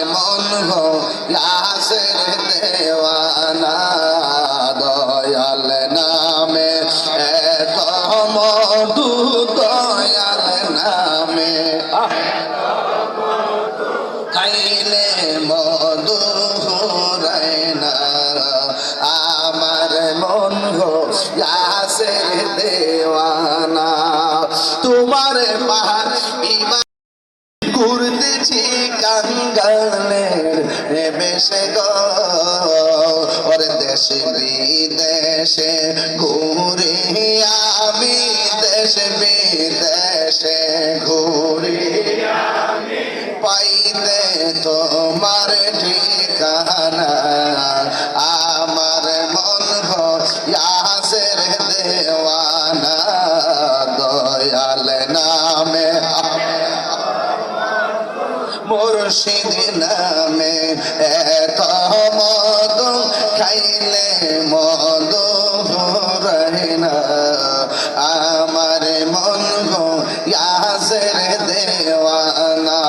মন গো ইয়াসের দেওয়ানা দয়াল নামে এত মধু দয়াল নামে খাইলে মধু ফুরায় না আমার মন গো ইয়াসের দেওয়ানা তোমার পাহাড় ঘুরতেছি কাঙ্গালের বেশে গো ওরে দেশে বিদেশে ঘুরি আমি দেশে বিদেশে ঘুরি পাইতে তোমার ঠিকানা আমার মন গো ইয়াসের দেওয়ানা দয়াল নামে মুর্শিদ নামে এত মধু খাইলে মধু ফুরায় না আমার মন গো ইয়াসের দেওয়ানা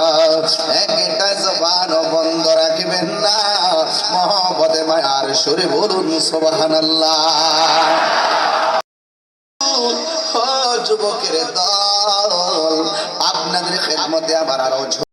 একটা জবান বন্ধ রাখবেন না মহব্বতে মায়ার সুরে বলুন সুবহানাল্লাহ যুবকের দল আপনাদের খেদমতে আবার আরো